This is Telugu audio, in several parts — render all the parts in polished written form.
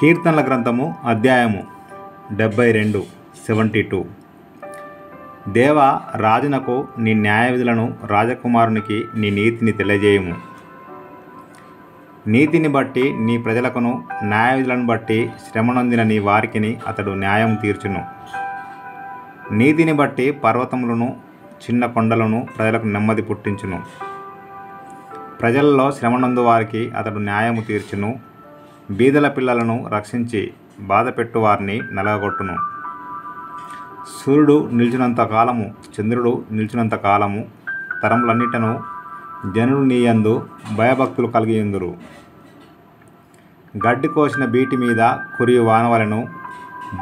కీర్తనల గ్రంథము అధ్యాయము 72 72. దేవా, రాజునకు నీ న్యాయవిధులను, రాజకుమారునికి నీ నీతిని తెలియజేయము. నీతిని బట్టి నీ ప్రజలకును, న్యాయవిధులను బట్టి శ్రమనొందిన నీ వారికిని అతడు న్యాయం తీర్చును. నీతిని బట్టి పర్వతములను, చిన్న కొండలను ప్రజలకు నెమ్మది పుట్టించును. ప్రజలలో శ్రమనందు వారికి అతడు న్యాయము తీర్చును. బీదల పిల్లలను రక్షించి బాధపెట్టు వారిని నలగొట్టును. సూర్యుడు నిలిచినంత కాలము, చంద్రుడు నిలిచినంత కాలము తరములన్నిటను జనులు నీయందు భయభక్తులు కలిగియుందురు. గడ్డి కోసిన బీటి మీద కురియు వానవలెను,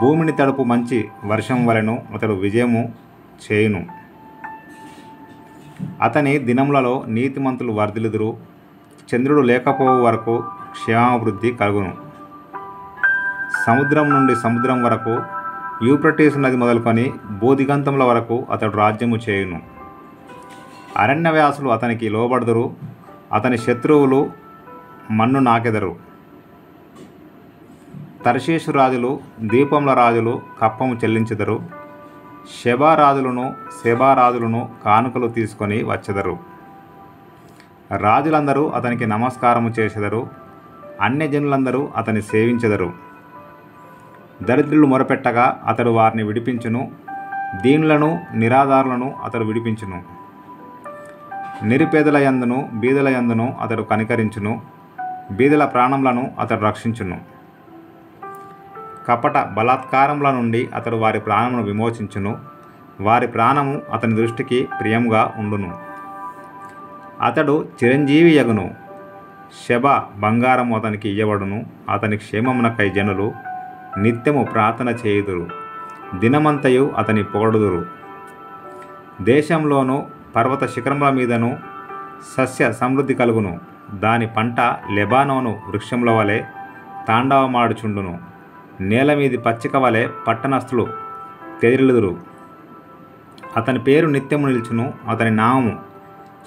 భూమిని తడుపు మంచి వర్షం వలెను అతడు విజయము చేయును. అతని దినములలో నీతిమంతులు వర్ధిల్లుదురు. చంద్రుడు లేకపోవు వరకు క్షేమాభివృద్ధి కలుగును. సముద్రం నుండి సముద్రం వరకు, యూఫ్రటీసు నది మొదలుకొని భూదిగంతముల వరకు అతడు రాజ్యము చేయును. అరణ్యవాసులు అతనికి లోబడుదురు. అతని శత్రువులు మన్ను నాకెదరు. తర్షీషు రాజులు, ద్వీపముల రాజులు కప్పము చెల్లించెదరు. షెబారాజులను, సెబారాజులను కానుకలు తీసుకొని వచ్చెదరు. రాజులందరూ అతనికి నమస్కారము చేసెదరు. అన్యజనులందరూ అతని సేవించెదరు. దరిద్రులు మొరపెట్టగా అతడు వారిని విడిపించును. దీనులను, నిరాధారులను అతడు విడిపించును. నిరుపేదల యందును, బీదల యందును అతడు కనికరించును. బీదల ప్రాణములను అతడు రక్షించును. కపట బలాత్కారముల నుండి అతడు వారి ప్రాణమును విమోచించును. వారి ప్రాణము అతని దృష్టికి ప్రియంగా ఉండును. అతడు చిరంజీవి యగును. శబ బంగారము అతనికి ఇయ్యబడును. అతని క్షేమమునకై జనులు నిత్యము ప్రార్థన చేయుదురు. దినమంతయు అతని పొగడుదురు. దేశంలోను పర్వత శిఖరముల మీదను సస్య సమృద్ధి కలుగును. దాని పంట లెబానోను వృక్షముల వలె తాండవమాడుచుండును. నేల మీది పచ్చిక వలె పట్టణస్థులు తెదిరిలుదురు. అతని పేరు నిత్యము నిలుచును. అతని నామము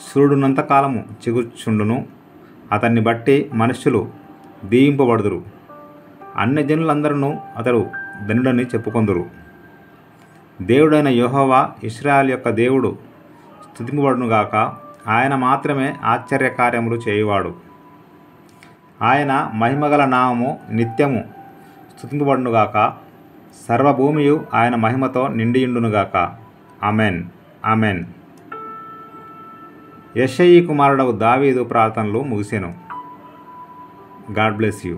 సూర్యుడున్నంతకాలము చిగుర్చుండును. అతన్ని బట్టి మనుష్యులు దీవింపబడుదురు. అన్యజనులందరూ అతడు ధనుడని చెప్పుకొందురు. దేవుడైన యెహోవా, ఇశ్రాయేలు యొక్క దేవుడు స్తుతింపబడునుగాక. ఆయన మాత్రమే ఆశ్చర్యకార్యములు చేయువాడు. ఆయన మహిమగల నామము నిత్యము స్తుతింపబడునుగాక. సర్వభూమియు ఆయన మహిమతో నిండియుండునుగాక. Amen, amen. యెషయి కుమారుడగు దావీదు ప్రార్థనలు ముగిసెను. God bless you.